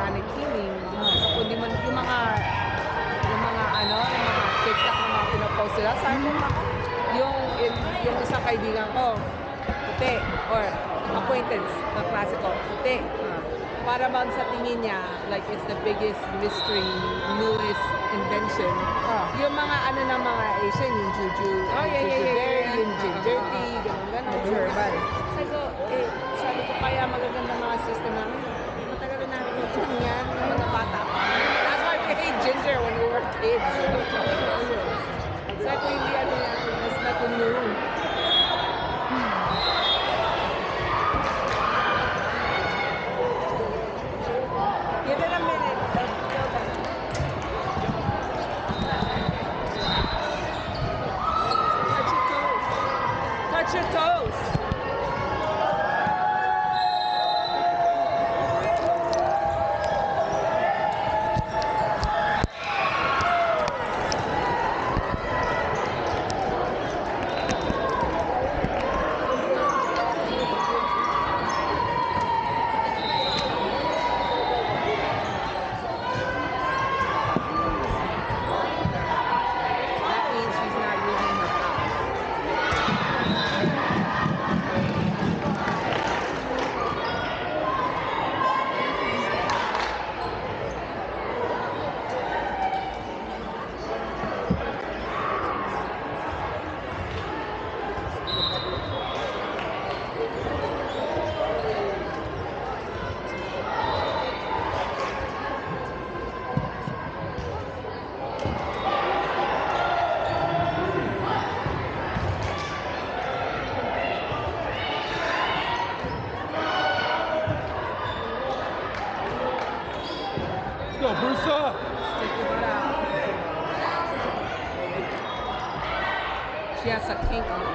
organic healing, kundi man yung mga TikTok na mga pinopost sila. Sabi ko, yung isang kaibigan ko, puti, or acquaintance na klase ko, puti. Para bang sa tingin niya, like it's the biggest mystery, newest invention. Yung mga ng mga Asian, yung juju, berry, yung ginger tea, gano'n. Herbal. Sabi ko kaya magaganda mga system namin. Matagal na natin inom yan, nung mga bata pa. That's why we hate ginger when we were kids. Sabi ko hindi yan, that's nothing new. Give it a minute. Touch your toes. That means she's not using her power. Let's go, Brusa! Stick your butt out. She has a kink on it.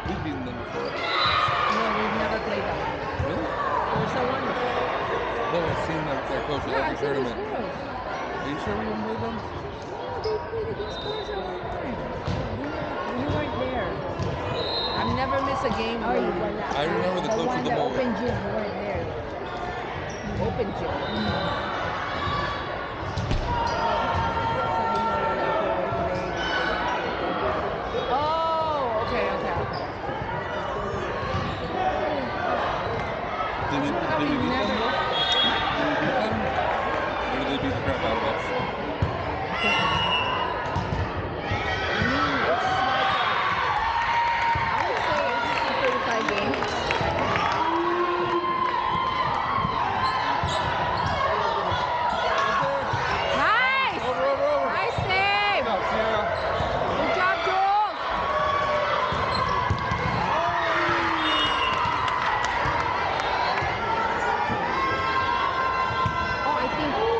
We've beaten them before. No, we've never played them. Really? We're so one. No, I've seen their coach at every tournament. girls. Are you sure we haven't played them? No, they played against girls all the time. You weren't there. I've never missed a game. Oh, you were not. I remember the coach one of the that Mole. open gym. You weren't there. Open gym. So you know what I coordinate. Oh, okay. Did we beat them? Did we beat them? Or did they beat the crap out of us? I would say it's 35 games. Nice! Over. Nice save! Good job, Sierra. Good job, Jules! Oh, I think they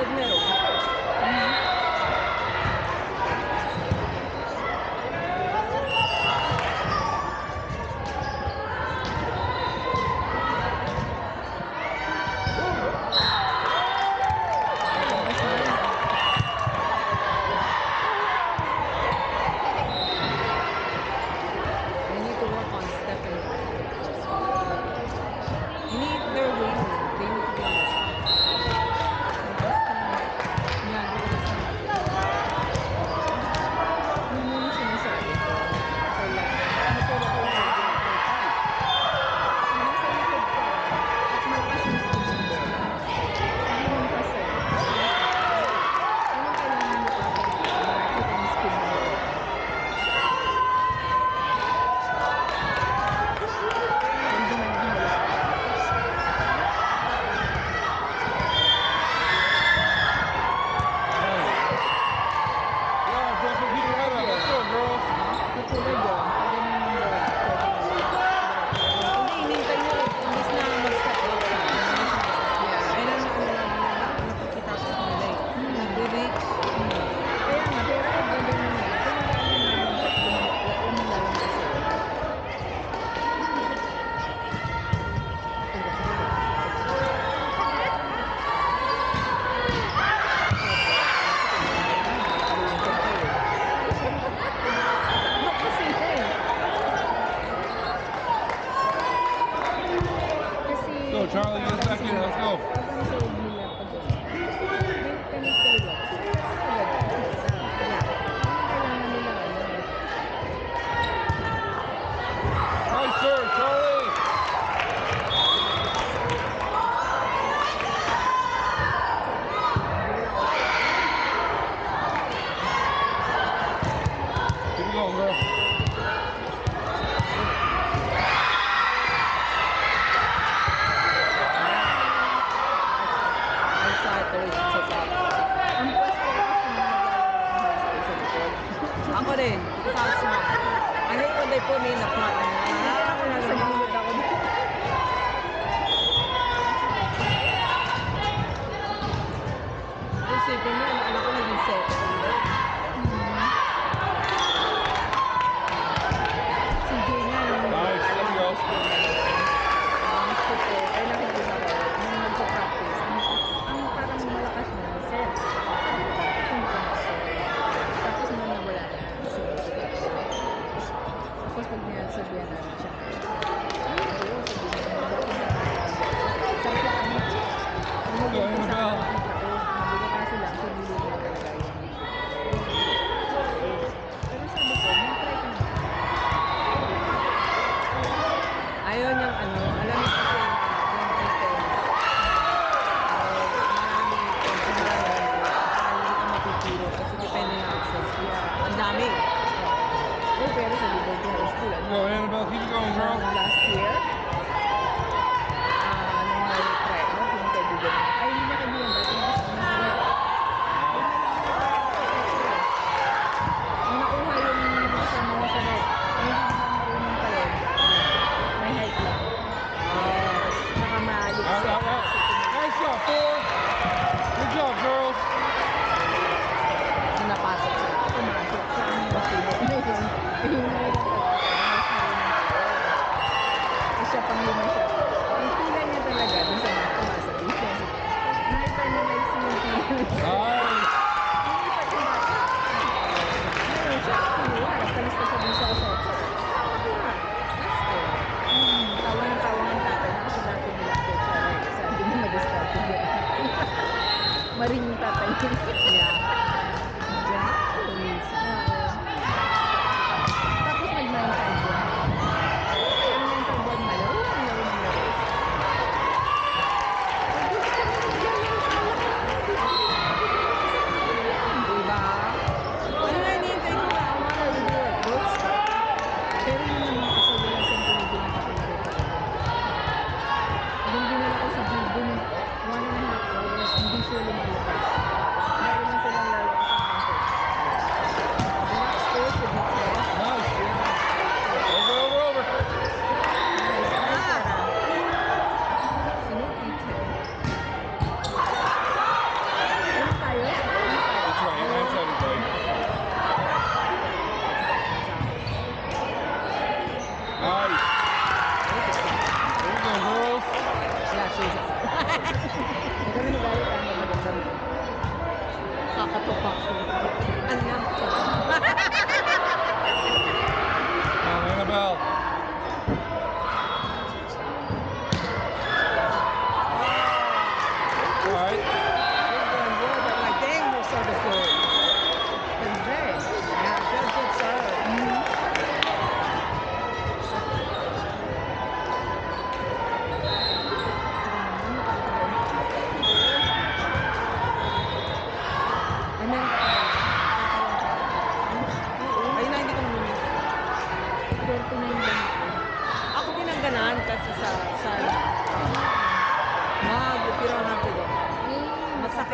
loob meron. They need to work on stepping. You need their wing. They need to be on the spot. Yan, bilis na. Yun yung sinasabi ko. Kailangan. Maturo ko yung video. Nasa likod ka. At malakas yung spin mo. Ganun kasi. Anong kailangan mo papagod? Makikita yung spin mo. Hindi na nagmula. Yeah, drop some people out of that. Let's go, girls. Katulad yun. Pag ganun yung board. Hindi, hinintay nyo. Imbis na mag-step out ka. Yeah. Ayun ang nakikita ko sa kanila eh. Nag-reach. Kaya nga, pero pag ganun na, kung malalang kasi. Kasi Go, Charlie, get back in. Let's go. Habang sa nila pag may chemistry lang. Kailangan nila Nice serve, Charlie. Keep it going, girl. I saw it there sa top. ang pwesto ko kasi naglalaro sa likod. Ako din. Sa smart. I hate when they put me in the front. Ako nasa gilid ako dito. Isipin mo, yung anak ko naging second. Si Jay nga nung Nice, there we go. ay nakikita ko nung nagpa-practice ang parang malakas niya set. Sabi ko bakit hindi ka mag-set? Tapos nung nawala na tapos pag niyagsabihan namin siya ano ko sabi niya bakit na sabi ko kami Go, Annabelle. Sabi ko kasi lang pinili niya talaga yung pero sabi ko mag-try ka naman. Ayaw niyang ano, alam mo kasi yung defense. Maraming hindi ka mapipiro kasi depende na sa skill. Ang dami. Oh, pero sa Liberty High School, Go, Annabelle. Keep it going, girl. last year, nung may try out, yung kaibigan niya, ay, hindi niya kaibigan dati, yung kasama sila. Nung nakuha yung kasama niya sa net, ay, hindi naman marunong pa rin. May height lang. Saka maalit Out, siya. out, out. Nice job, four. Good job, girls. Pinapasok sila. Pumasok siya ang matulog. Ayun na yun. Siya pang lima siya. Yung tila niya talaga dun sa mga tumasa defense. Nakita niya like sinuntilan siya. Nice. Nilipat yung bata. Ngayon siya, kinuha. Nagkalista siya dun sa assessor. Nakakuha. Tawa ng tawa ng tatay. Kasi dati nila coach siya. Sabi niya mag-start niya. Maring yung tatay niya. Yeah. Yeah? Tapos nag-mental block. Ang mental block na laro, ang laro ng laro. Diba? Ano na hinihintay ko na? I wanna do it. Books. Pero yun naman kasi wala siyang pinigil na kakularo talaga. Nung dinala ko si Jibo ng 1.5 hours, hindi siya lumalabas. Meron na silang laro sa mental. The next score should be 10. Nice. Over, over, over. Nice, Sarah. Sunod, 10.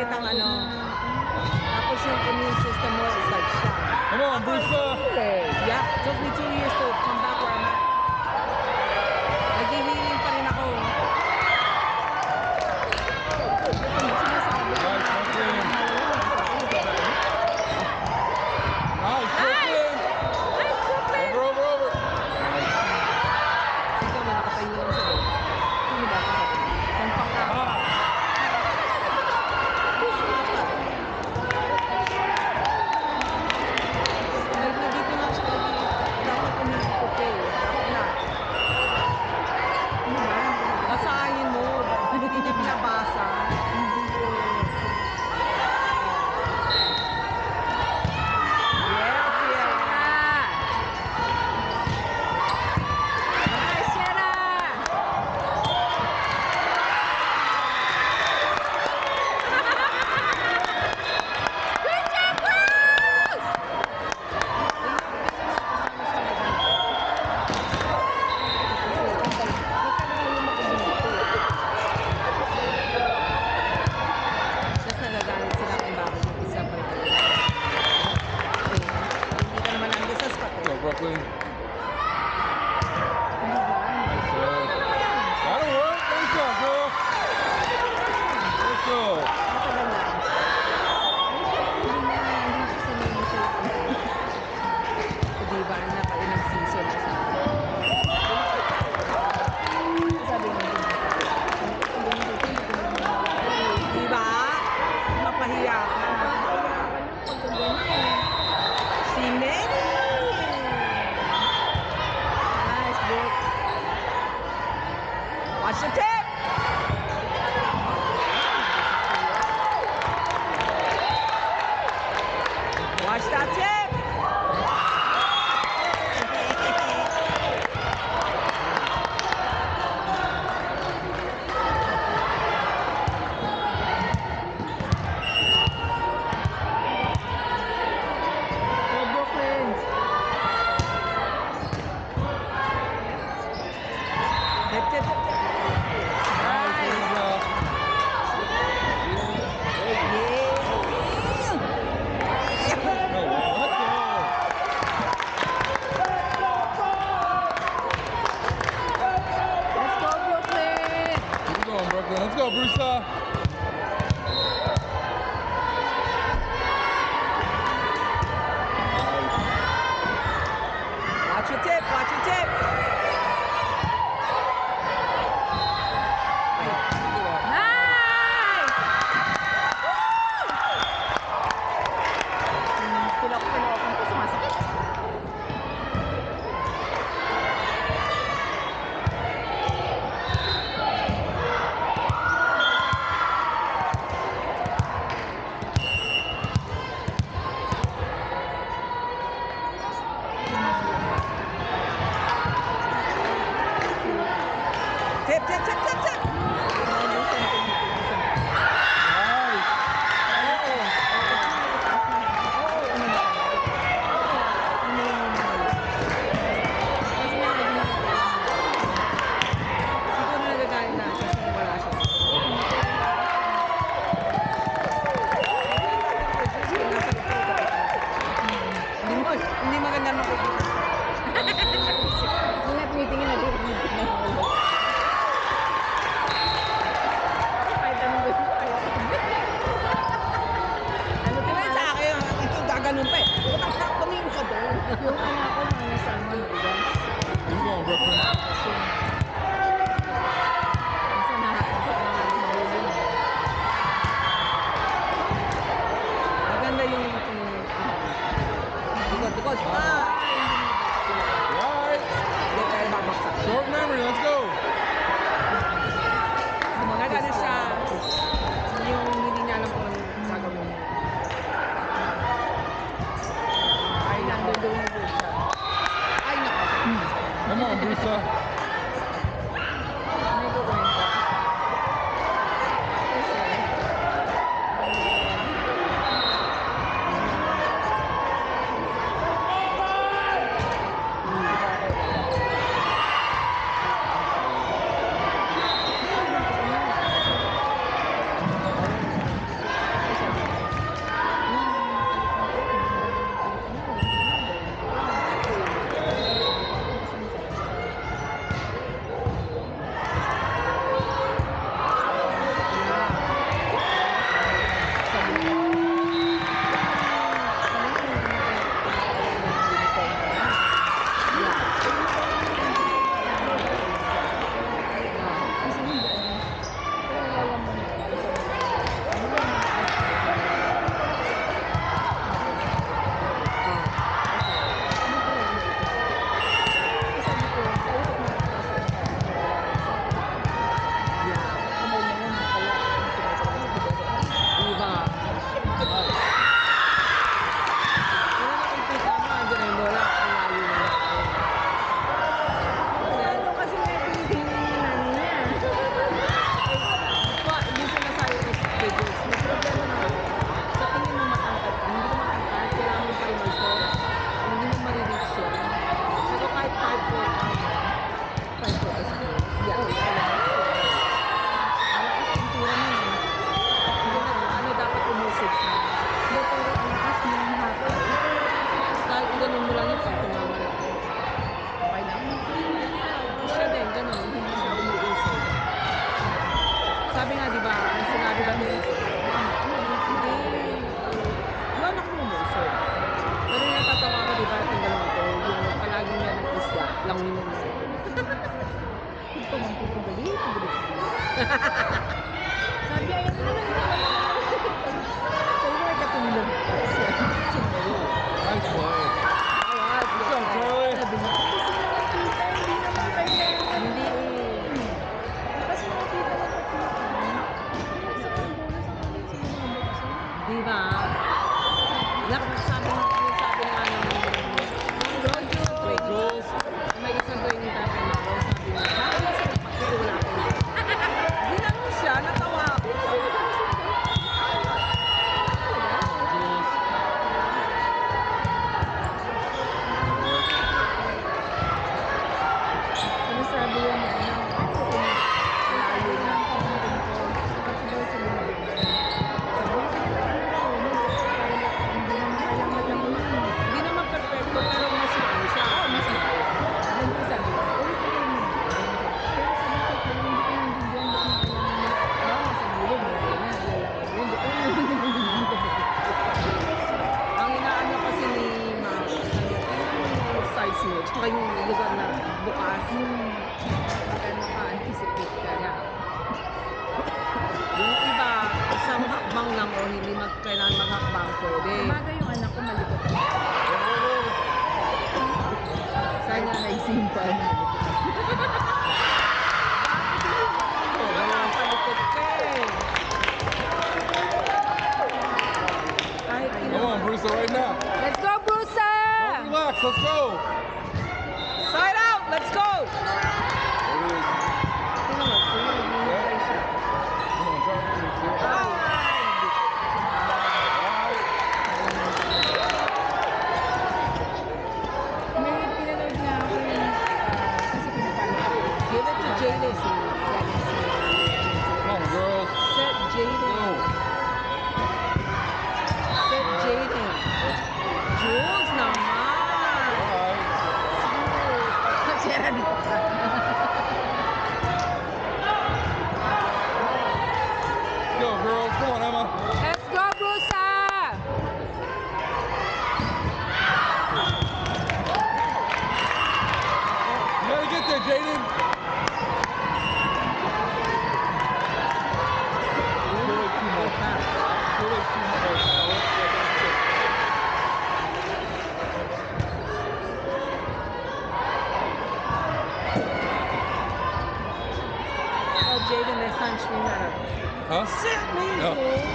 kitang ano. Tapos yung immune system mo is like shot. Come on, Brusa. Yeah, took me 2 years to come back where I'm at. Nag-healing pa rin ako. Sinasabi ko Nice, na Brooklyn. Nice, Brooklyn. Over, over, over. Nice. Ikaw na nakatayo lang sa loob. Ano ba ito? Pangpang na. Ah. Kahit na dito na siya, dapat umiikot eh. Dapat na. Ano ba? Basahin mo. Hindi niya pinabasa. Yes, yes. Nice, Sierra! Good job, Bruce! Tapos nagagalit sila kung bakit yung isa pa rin. Hindi ka naman ang disas pa Go, Brooklyn. Ano ba? Nice, sir. That'll work. Nice job, girl. Let's go. Matagal na. Hindi siya sanay na siya. So, di ba, napailang season na siya. Sabi mo din. Di ba? Mapahiya ka. Si Manny! Nice, Brooke. Watch the tip! Watch that tip! Go, Brooklyn! Tip, tip, tip, tip. Nice, Brusa. Yeah. No, let's go. Let's go, Brooklyn! Keep it going, Brooklyn. Let's go, Brusa. Nice. Watch your tip, watch your tip. Ay, hindi ba? Nice! Pilok-pilokan ko, sumasakit. Tip, tip, tip, tip, tip. Nice. Siguro nagagalit na siya kasi wala siya. Hindi maganda makikita. Ingat meeting na nag-meeting na ako. Kahit anong gusto ko kayo. Ano Di ba sa akin, ito gaganon pa eh. Utang na, tumingin ka doon. Yung anak ko, mga salmon, bigas. Keep it going, Brooklyn. Minsan nakakasok na nga ng bulong. Maganda yung likod. Right. Hindi tayo babaksak. Short memory. Let's go. Nagano siya, yung hindi niya alam kung anong gagawin niya. Ay, nandun siya. Ay, nako. Come on, Brusa. Sabi, ayan na naman. Sabi ko, may katulog pa siya. Nice play. Awas. Good job, Charlie. Sabi niya, kasi naman tita, hindi naman kailangan. Hindi Kasi mga tita na tita. Isa pang bonus ang amin sa mga buksan. Di ba? Sabi nga ng Jules. may isang training tayo kay Maro, sabi niya, bakit nasa magpakil, wala akong ginanong siya, natawa ako. Sinasabi yun na, malayo na ang pamangkin ko. Kasi daw sa lumayan. Sabi niya, sige na lang daw. Hindi naman kailangan lang yun. Hindi naman perfecto, pero mas maayos. Oo, mas maayos. Doon ko sabi ko, ulit ko rin yun. Pero sabi ko, kung hindi ko nandindihan, ba't mo kailangan mo? Mama, sa dulo, malayo na, lalaki yun. Di ko Ang inaano kasi ni Maro, yung size mo, tsaka yung lugar na bukas. Magano ka, anticipate ka. Kaya, yung iba, isang hakbang lang o hindi kailangan maghakbang, pwede. Umaga yung anak ko, malikot na. Sana naisimpal. Palikot ka eh. Kahit Come on, Bruce, right now. Let's go, Brusa! Don't relax. Let's go. Side out! Let's go! There it is. Tingnan mo, sinunod siya. Come on, Charlie. May pinanood nga ako yung, kasi pinapalo ako. Give it to Jayden. Come on, girls. Set Jayden. Go. Set Jayden. Jules naman! All right. Sira dito. Go, girls. Come on, Emma. Let's go, Brusa! You gotta get there, Jaden. Too late, too much. Too late, too much. Oh, Jayden, there's sunshine there. Huh? Sit me, No. Jules.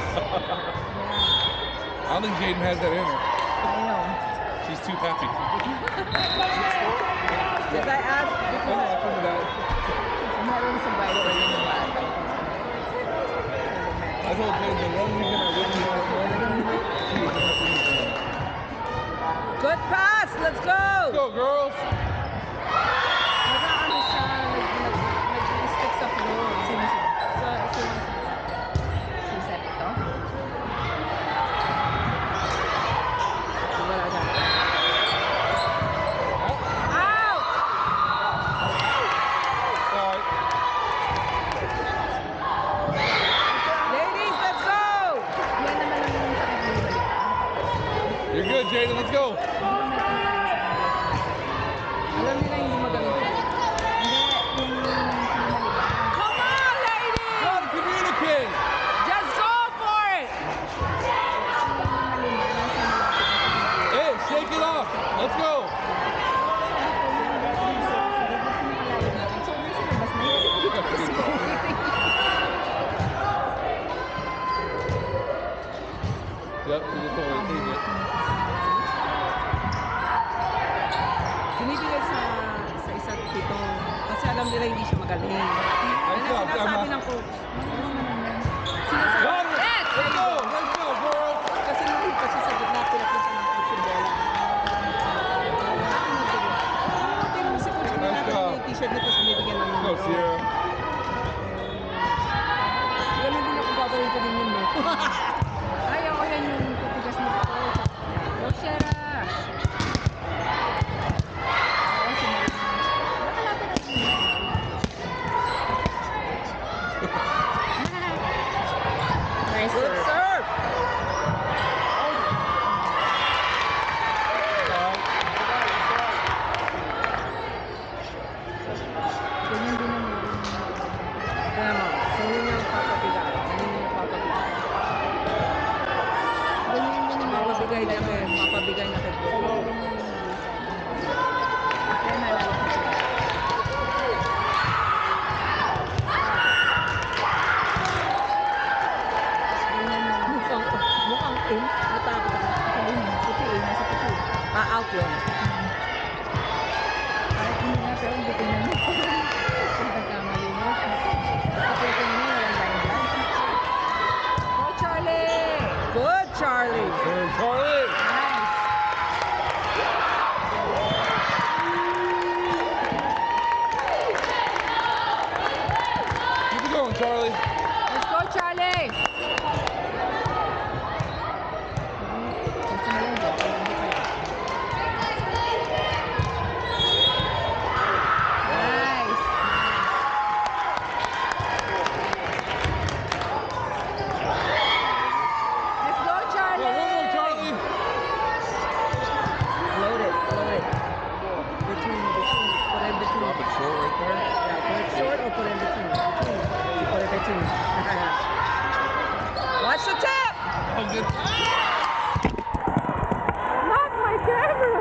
I don't think Jaden has that in her. I know. She's too happy. Did I ask? I know, I figured that. Meron sa Bible yung bata. I told Jaden, the one weekend I lived in California, she was happy with me. Good pass! Let's go! Let's go, girls. Nag-ano siya, nag-stick sa floor. Sino siya? So, Si Seth ito? wala siya. Oh, Out! all right. Ladies, let's go! Yan naman ang yung sakit mo yung balik. You're good, Jaden. Let's go. Alam nila hindi magaling. Hindi, yung pinamaliban. Come on, ladies! Go to communicate. Just go for it! Hey, shake it off. Let's go. Yep, to the toilet. Take it. Binibigay sa isa't pitong kasi alam nila hindi siya magaling. Yan ang job, sinasabi Emma. ng coach. Got it. Yes! Let's go. Let's go, girls. Kasi hindi kasi sa gitna pinapunta ng coach yung bola. Tingnan mo si coach na Nice natin job. yung t-shirt nito sa binibigyan ng Let's go, numero. Sierra. Ganun din ako gagawin ko din yun, no? Ayaw ko yan yung tutigas mo ko. Go, Shera! Oo, si Marina. Nakalaban na yun. niya kay, papabigay niya kay Sa Chloe. ilalim mo yung nag-iisa. Kaya naalala ko siya. Ganyan mo. Mukhang in. Natakot ako. Ayun, puti eh. Nasa puti. Out yun. Kahit hindi nga, pero hindi ko na kung nagkamali mo. Nakapulto mo na, walang line dyan. Go, Charlie! Good, Charlie! Hey, Charlie. Nice. Keep it going, Charlie. Let's go, Charlie! Gusto mo lang dyan, hindi pa yan. Nice. Let's go, Go, Charlie! one more, Charlie. Load it, load it. Between, put it in between. Drop it short right there. Yeah, put it short or put it in between. Between. You put it between. Watch the tip! Oh, good. Not my camera!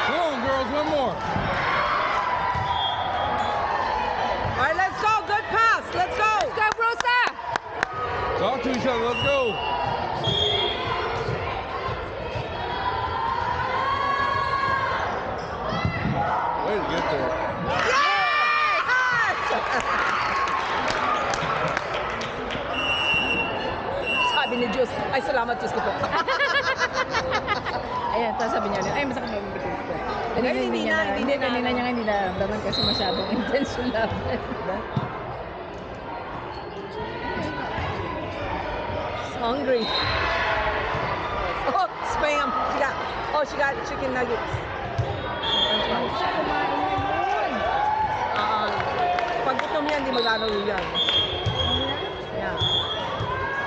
Come on, girls, one more. All right, let's go. Good pass. Let's go. Let's go, Rosa. Talk to each other. Let's go. Way to get there. Yes! Sabi ni Diyos, ay salamat Diyos ko po. Ayan, tapos sabi niya, ay masakit na yung bitin ko. Kanina Ay, hindi na, hindi hindi, na. kanina niya nga hindi nararamdaman kasi masyadong intense yung laban. She's hungry. Oh, spam. She got chicken nuggets. French fries. Siya kumain na yun. Pag gutom yan, di maglalaro yan. Wala. Yeah.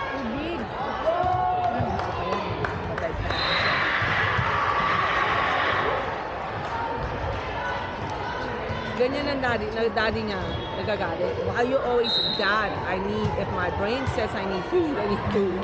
Tubig. Ano, gusto ko yan. Patay pa naman siya. Ganyan ang daddy niya, nagagalit. Why you always, Dad, if my brain says I need food, I need food.